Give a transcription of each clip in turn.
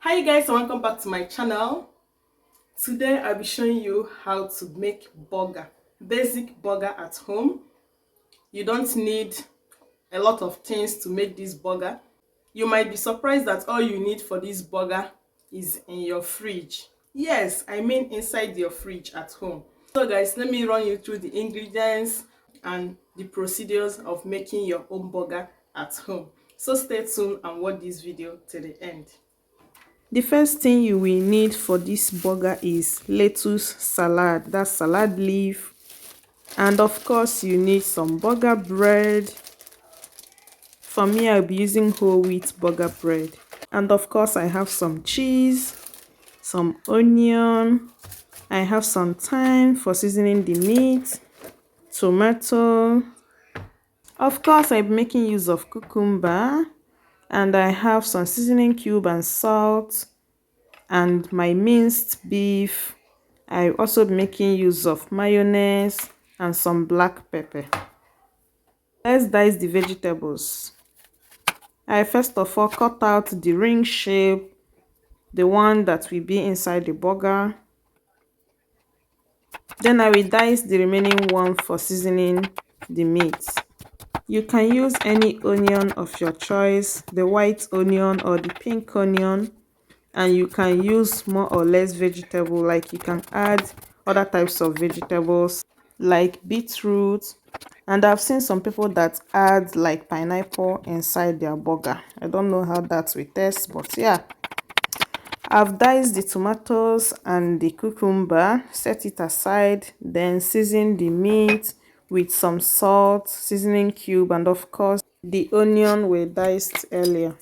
Hi guys, and welcome back to my channel. Today I'll be showing you how to make burger, basic burger at home. You don't need a lot of things to make this burger. You might be surprised that all you need for this burger is in your fridge. Yes, I mean inside your fridge at home. So guys, let me run you through the ingredients and the procedures of making your own burger at home. So stay tuned and watch this video till the end. The first thing you will need for this burger is lettuce salad, that's salad leaf, and of course you need some burger bread. For me, I'll be using whole wheat burger bread, and of course I have some cheese, some onion, I have some thyme for seasoning the meat, tomato, of course I'm making use of cucumber, and I have some seasoning cube and salt, and my minced beef. I also be making use of mayonnaise and some black pepper. Let's dice the vegetables. I first of all cut out the ring shape, the one that will be inside the burger. Then I will dice the remaining one for seasoning the meat. You can use any onion of your choice, the white onion or the pink onion, and you can use more or less vegetable, like you can add other types of vegetables like beetroot, and I've seen some people that add like pineapple inside their burger. I don't know how that will taste, but yeah, I've diced the tomatoes and the cucumber, set it aside, then season the meat with some salt, seasoning cube, and of course the onion we diced earlier.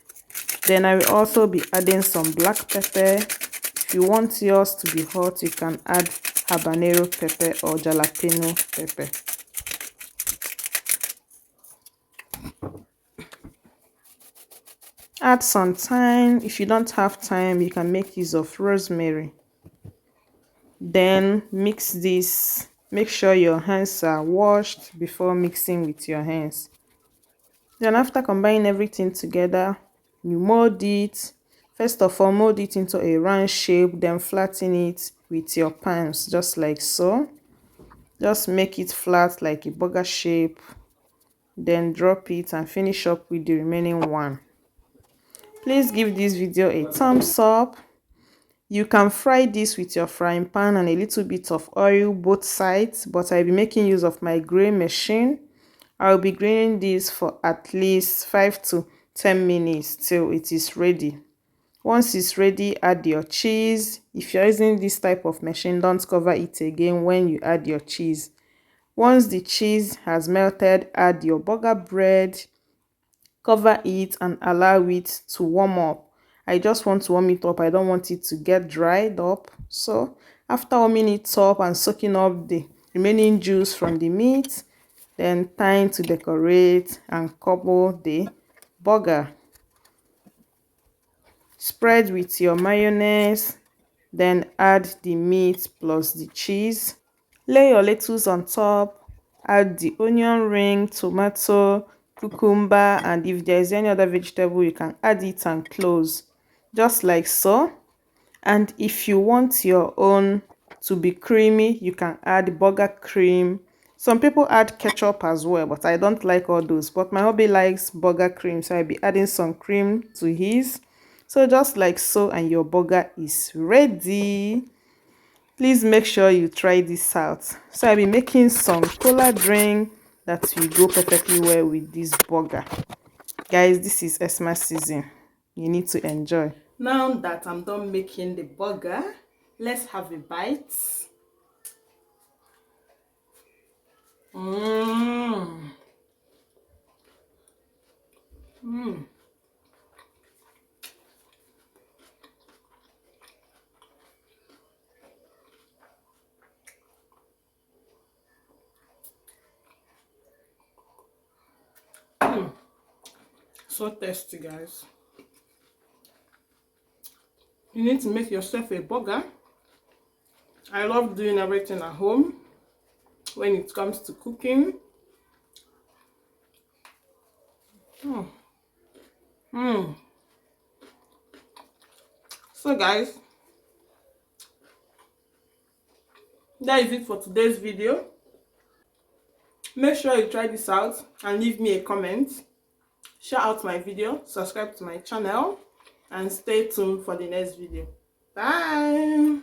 Then I will also be adding some black pepper. If you want yours to be hot, you can add habanero pepper or jalapeno pepper. Add some thyme. If you don't have thyme, you can make use of rosemary. Then mix this. Make sure your hands are washed before mixing with your hands. Then after combining everything together, you mold it. First of all, mold it into a round shape, then flatten it with your palms, just like so. Just make it flat like a burger shape, then drop it and finish up with the remaining one. Please give this video a thumbs up. You can fry this with your frying pan and a little bit of oil both sides, but I'll be making use of my grain machine. I'll be graining this for at least 5 to 10 minutes till it is ready. Once it's ready, add your cheese. If you're using this type of machine, don't cover it again when you add your cheese. Once the cheese has melted, add your burger bread, cover it and allow it to warm up. I just want to warm it up. I don't want it to get dried up. So after warming it up and soaking up the remaining juice from the meat, then time to decorate and cover the burger. Spread with your mayonnaise, then add the meat plus the cheese. Lay your lettuce on top, add the onion ring, tomato, cucumber, and if there is any other vegetable, you can add it and close, just like so. And if you want your own to be creamy, you can add burger cream. Some people add ketchup as well, but I don't like all those. But my hubby likes burger cream, so I'll be adding some cream to his. So just like so, and your burger is ready. Please make sure you try this out. So I'll be making some cola drink that will go perfectly well with this burger. Guys, this is Xmas season. You need to enjoy. Now that I'm done making the burger, let's have a bite. Mmm. Mmm. So tasty, guys. You need to make yourself a burger. I love doing everything at home when it comes to cooking. So guys, that is it for today's video. Make sure you try this out and leave me a comment. Share out my video, subscribe to my channel, and stay tuned for the next video. Bye.